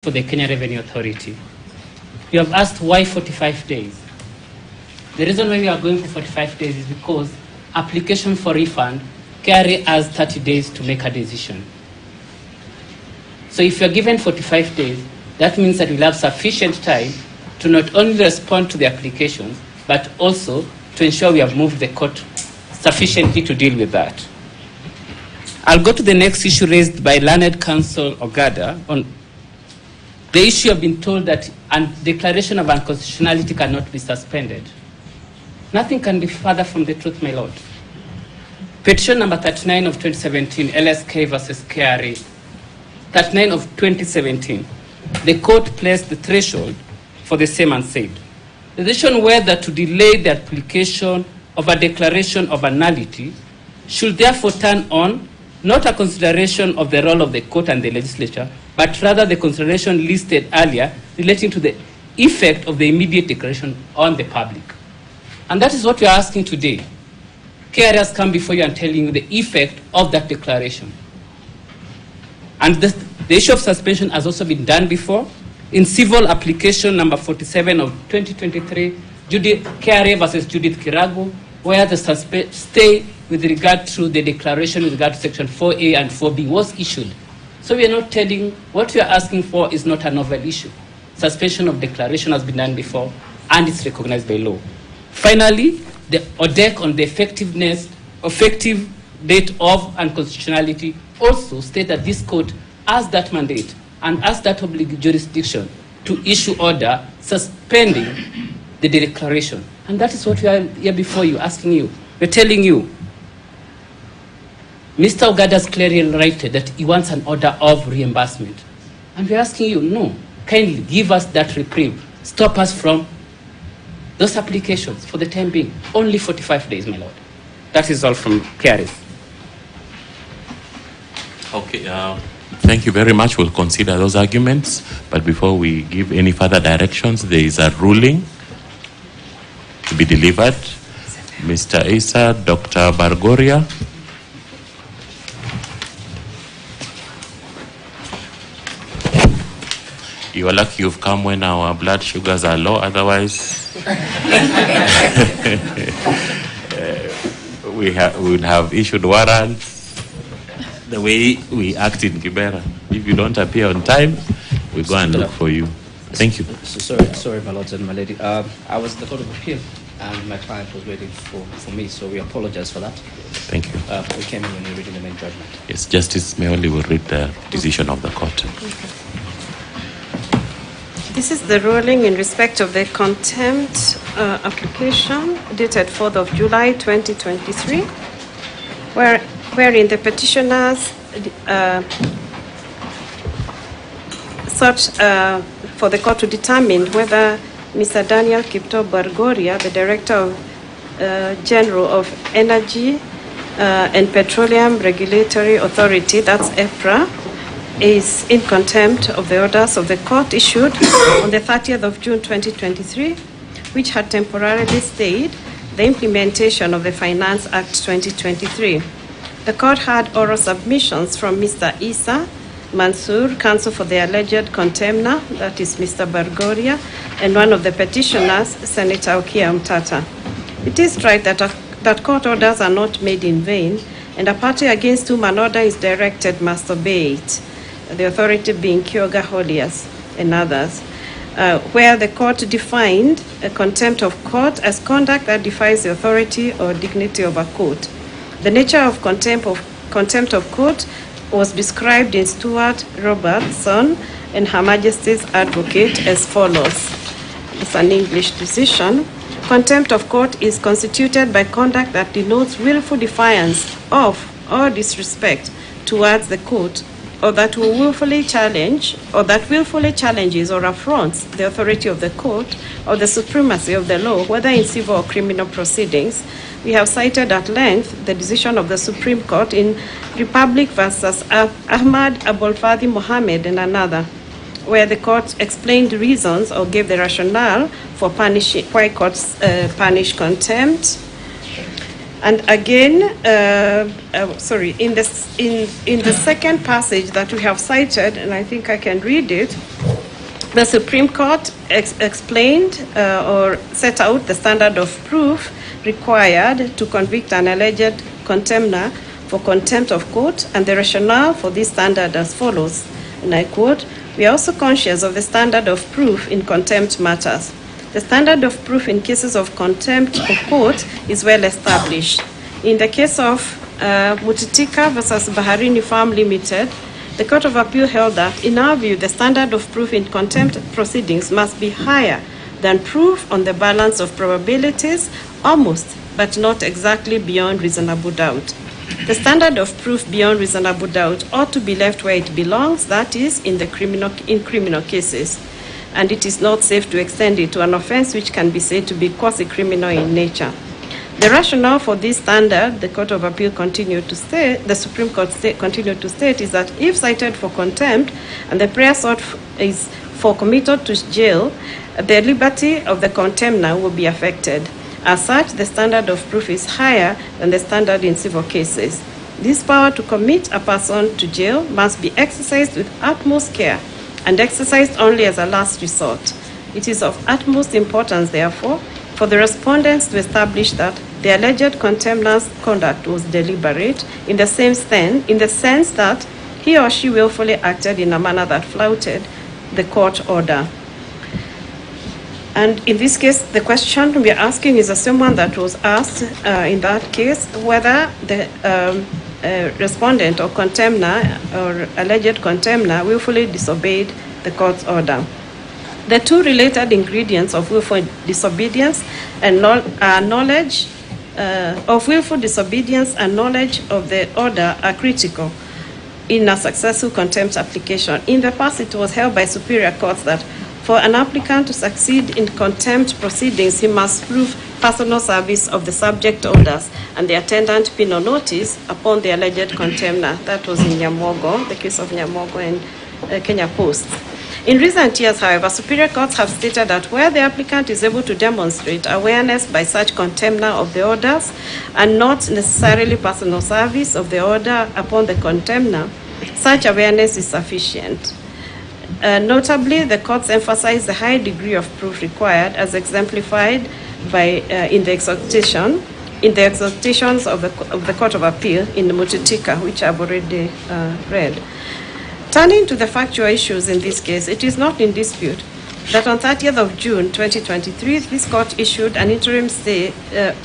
for the Kenya Revenue Authority. You have asked why 45 days. The reason why we are going for 45 days is because application for refund carry has 30 days to make a decision. So if you are given 45 days, that means that we'll have sufficient time to not only respond to the applications, but also to ensure we have moved the court sufficiently to deal with that. I'll go to the next issue raised by Learned Counsel Ogada on the issue of being told that a declaration of unconstitutionality cannot be suspended. Nothing can be further from the truth, my lord. Petition number 39 of 2017, LSK versus KRA, 39 of 2017, the court placed the threshold for the same and said, the decision whether to delay the application of a declaration of nullity should therefore turn on not a consideration of the role of the court and the legislature, but rather the consideration listed earlier relating to the effect of the immediate declaration on the public. And that is what we are asking today. KRA has come before you and telling you the effect of that declaration. And the issue of suspension has also been done before. In civil application number 47 of 2023, KRA versus Judith Kiragu, where the stay with regard to the declaration with regard to section 4A and 4B was issued. So we are not telling, what we are asking for is not a novel issue. Suspension of declaration has been done before and it's recognized by law. Finally, the ODEC on the effective date of unconstitutionality also state that this court has that mandate and has that jurisdiction to issue order suspending the declaration. And that is what we are here before you, asking you. We're telling you, Mr. Ogada has clearly written that he wants an order of reimbursement. And we're asking you, no, kindly give us that reprieve. Stop us from those applications for the time being. Only 45 days, my lord. That is all from KRA. Okay, thank you very much. We'll consider those arguments. But before we give any further directions, there is a ruling to be delivered. Mr. Isa, Dr. Bargoria. You are lucky you've come when our blood sugars are low, otherwise we would have issued warrants the way we act in Kibera. If you don't appear on time, we go and look for you. Thank you. Sorry, my lords and my lady. I was at the Court of Appeal and my client was waiting for me, so we apologize for that. Thank you. We came in when we were reading the main judgment. Yes, Justice Meoli will read the decision of the court. This is the ruling in respect of the contempt application dated 4th of July 2023, wherein the petitioners sought for the court to determine whether Mr. Daniel Kipto Bargoria, the Director General of Energy and Petroleum Regulatory Authority, that's EPRA, is in contempt of the orders of the court issued on the 30th of June 2023, which had temporarily stayed the implementation of the Finance Act 2023. The court had oral submissions from Mr. Isa Mansour, counsel for the alleged contemner, that is Mr. Bargoria, and one of the petitioners, Senator Okia Mtata. It is right that court orders are not made in vain, and a party against whom an order is directed must obey it, the authority being Kyoga Holias and others, where the court defined a contempt of court as conduct that defies the authority or dignity of a court. The nature of contempt of court was described in Stuart Robertson and Her Majesty's Advocate as follows. It's an English decision. Contempt of court is constituted by conduct that denotes willful defiance of or disrespect towards the court, or that willfully challenges or affronts the authority of the court or the supremacy of the law, whether in civil or criminal proceedings. We have cited at length the decision of the Supreme Court in Republic versus Ahmad Abolfadi Mohammed and another, where the court explained reasons or gave the rationale for why courts punish contempt. And again, in the second passage that we have cited, and I think I can read it, The Supreme Court explained or set out the standard of proof required to convict an alleged contemner for contempt of court, and the rationale for this standard as follows, and I quote, "We are also conscious of the standard of proof in contempt matters. The standard of proof in cases of contempt of court is well established. In the case of Mutitika versus Baharini Farm Limited, the Court of Appeal held that, in our view, the standard of proof in contempt proceedings must be higher than proof on the balance of probabilities, almost, but not exactly beyond reasonable doubt. The standard of proof beyond reasonable doubt ought to be left where it belongs, that is, in criminal cases, and it is not safe to extend it to an offense which can be said to be quasi-criminal in nature. The rationale for this standard, the Court of Appeal continued to state, the Supreme Court continued to state, is that if cited for contempt and the prayer sought is for committal to jail, the liberty of the contemner will be affected. As such, the standard of proof is higher than the standard in civil cases. This power to commit a person to jail must be exercised with utmost care and exercised only as a last resort. It is of utmost importance, therefore, for the respondents to establish that the alleged contemner's conduct was deliberate in the sense that he or she willfully acted in a manner that flouted the court order. And in this case, the question we are asking is the same one that was asked in that case, whether the respondent or contemner or alleged contemner willfully disobeyed the court's order. The two related ingredients of willful disobedience and knowledge of willful disobedience and knowledge of the order are critical in a successful contempt application. In the past, it was held by superior courts that for an applicant to succeed in contempt proceedings, he must prove personal service of the subject orders and the attendant penal notice upon the alleged contemner. That was in Nyamogo, the case of Nyamogo and Kenya Post. In recent years, however, superior courts have stated that where the applicant is able to demonstrate awareness by such contemner of the orders and not necessarily personal service of the order upon the contemner, such awareness is sufficient. Notably, the courts emphasize the high degree of proof required as exemplified by in the exhortations of the Court of Appeal in the Mutitika, which I've already read. Turning to the factual issues in this case, it is not in dispute that on 30th of June 2023, this court issued an interim stay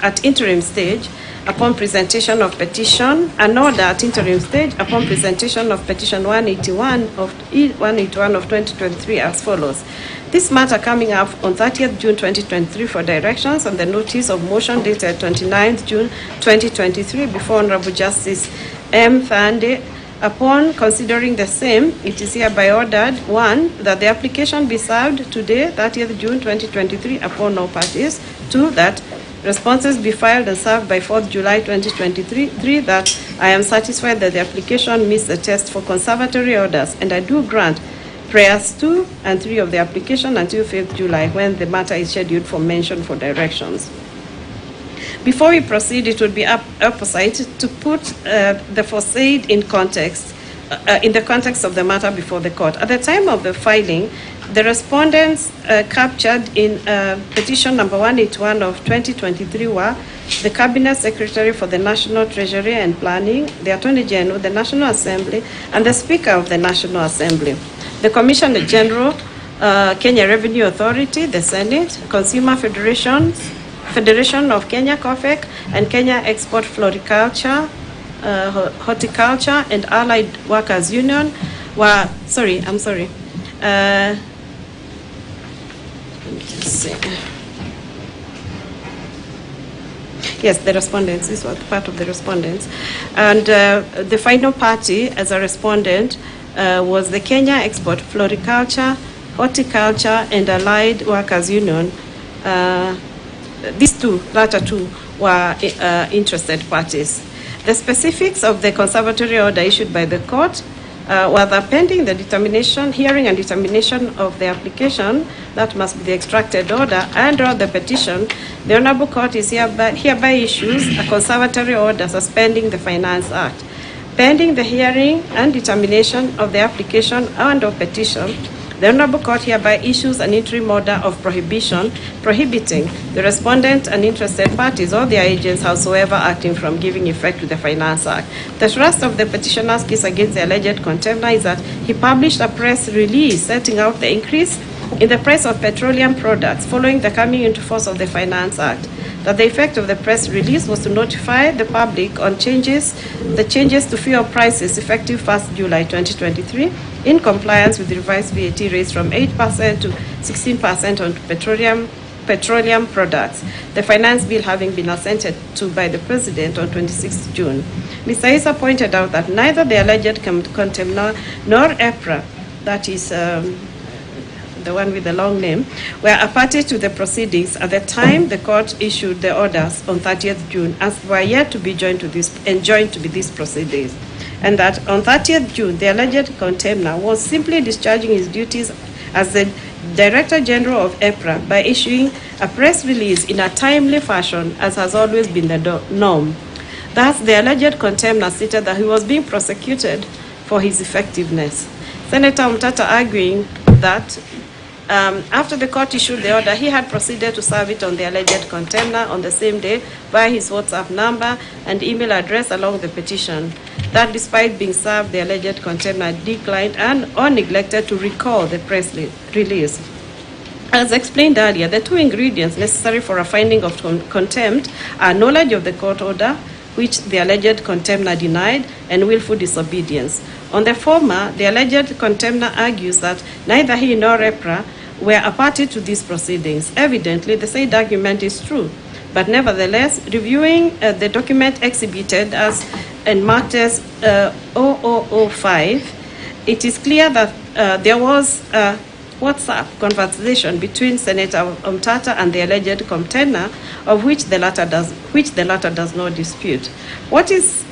at interim stage upon presentation of petition, an order at interim stage upon presentation of petition 181 of 2023 as follows. This matter coming up on 30th June 2023 for directions on the notice of motion dated 29th June 2023 before Honorable Justice M. Thande. Upon considering the same, it is hereby ordered, 1, that the application be served today, 30th June 2023, upon all parties. 2, that responses be filed and served by 4th July 2023. 3, that I am satisfied that the application meets the test for conservatory orders, and I do grant prayers 2 and 3 of the application until 5th July, when the matter is scheduled for mention for directions. Before we proceed, it would be apposite to put the foresaid in context, in the context of the matter before the court. At the time of the filing, the respondents captured in petition number 181 of 2023 were the Cabinet Secretary for the National Treasury and Planning, the Attorney General, the National Assembly, and the Speaker of the National Assembly, the Commissioner General, Kenya Revenue Authority, the Senate, Consumer Federation of Kenya, COFEC, and Kenya Export Floriculture, Horticulture, and Allied Workers Union were, let me just see. Yes, the respondents, this was part of the respondents. And the final party as a respondent was the Kenya Export Floriculture, Horticulture, and Allied Workers Union. These latter two were interested parties. The specifics of the conservatory order issued by the court were that pending the hearing and determination of the application, that must be the extracted order, and/or the petition, the Honorable Court is hereby issues a conservatory order suspending the Finance Act. Pending the hearing and determination of the application and/or petition, The Honorable Court hereby issues an interim order of prohibition prohibiting the respondent and interested parties or their agents howsoever acting from giving effect to the Finance Act. The thrust of the petitioner's case against the alleged contender is that he published a press release setting out the increase in the price of petroleum products following the coming into force of the Finance Act. That the effect of the press release was to notify the public on the changes to fuel prices effective 1st July 2023 in compliance with the revised VAT rates from 8% to 16% on petroleum products, the finance bill having been assented to by the President on 26 June. Mr. Issa pointed out that neither the alleged contemnor nor EPRA, that is the one with the long name, were a party to the proceedings at the time the court issued the orders on 30th June, as were yet to be joined to these proceedings. And that on 30th June, the alleged contemnor was simply discharging his duties as the Director General of EPRA by issuing a press release in a timely fashion, as has always been the norm. Thus, the alleged contemnor stated that he was being prosecuted for his effectiveness. Senator Umtata arguing that after the court issued the order, he had proceeded to serve it on the alleged contemnor on the same day via his WhatsApp number and email address along the petition. That despite being served, the alleged contemnor declined or neglected to recall the press release. As explained earlier, the two ingredients necessary for a finding of contempt are knowledge of the court order, which the alleged contemnor denied, and willful disobedience. On the former, the alleged contemnor argues that neither he nor EPRA were a party to these proceedings. Evidently, the said argument is true. But nevertheless, reviewing the document exhibited as in marked as 0005, it is clear that there was a WhatsApp conversation between Senator Umtata and the alleged contender, of which the latter does not dispute. What is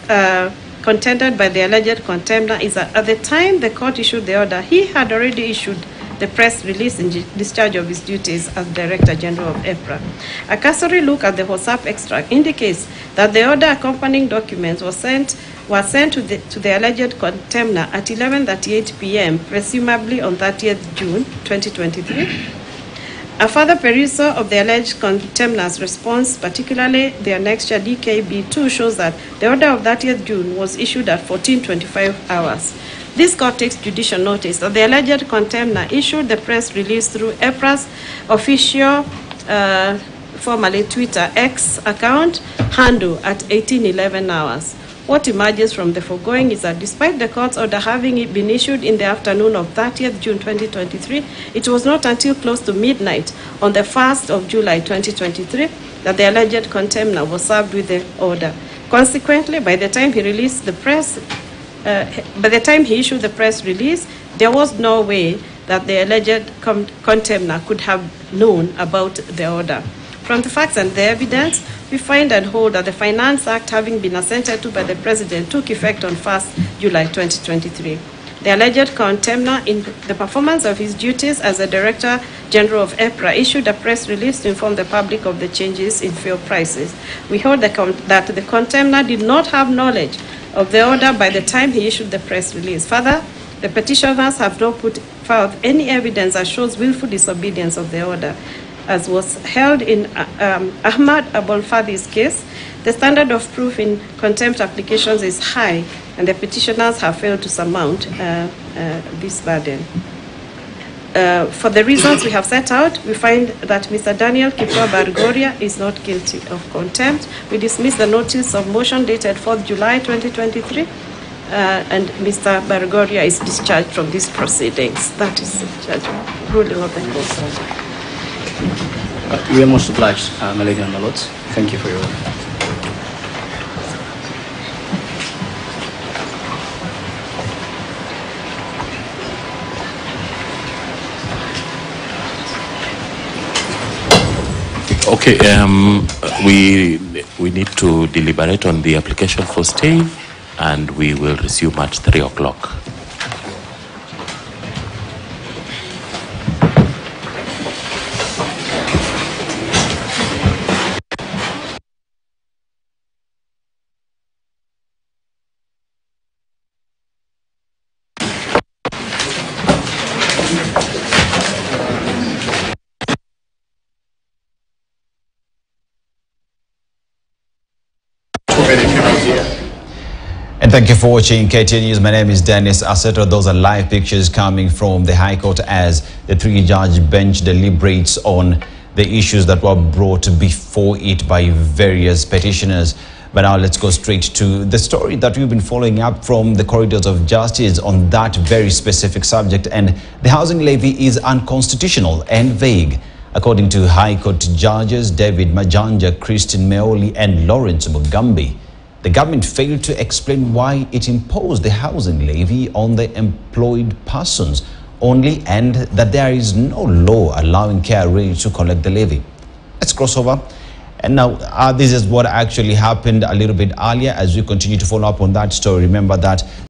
contended by the alleged contender is that at the time the court issued the order, he had already issued the press release in discharge of his duties as Director General of EPRA. A cursory look at the WhatsApp extract indicates that the order accompanying documents was sent to the alleged contender at 11:38 p.m., presumably on 30th June 2023. A further perusal of the alleged contemnor's response, particularly the annexure DKB2, shows that the order of 30th June was issued at 14:25 hours. This court takes judicial notice that the alleged contemnor issued the press release through EPRA's official, formerly Twitter X account handle at 18:11 hours. What emerges from the foregoing is that despite the court's order having been issued in the afternoon of 30th June 2023, it was not until close to midnight on the 1st of July 2023 that the alleged contemnor was served with the order. Consequently, by the time he issued the press release, there was no way that the alleged contemnor could have known about the order. From the facts and the evidence, we find and hold that the Finance Act, having been assented to by the President, took effect on 1st July 2023. The alleged contemnor, in the performance of his duties as the Director General of EPRA, issued a press release to inform the public of the changes in fuel prices. We hold that the contemnor did not have knowledge of the order by the time he issued the press release. Further, the petitioners have not put forth any evidence that shows willful disobedience of the order. As was held in Ahmad Abolfadi's case, the standard of proof in contempt applications is high, and the petitioners have failed to surmount this burden. For the reasons we have set out, we find that Mr. Daniel Kipto Bargoria is not guilty of contempt. We dismiss the notice of motion dated 4th July 2023, and Mr. Bargoria is discharged from these proceedings. That is the judgment ruling of the court. We are most obliged, my lady and my lords. Thank you for your order. Okay, we need to deliberate on the application for stay, and we will resume at 3 o'clock. Thank you for watching KTN News. My name is Dennis Aseto. Those are live pictures coming from the High Court as the three-judge bench deliberates on the issues that were brought before it by various petitioners. But now let's go straight to the story that we've been following up from the corridors of justice on that very specific subject. And the housing levy is unconstitutional and vague. According to High Court judges David Majanja, Christine Meoli and Lawrence Mugambi, the government failed to explain why it imposed the housing levy on the employed persons only, and that there is no law allowing KRA to collect the levy. Let's cross over. And now this is what actually happened a little bit earlier as we continue to follow up on that story. Remember that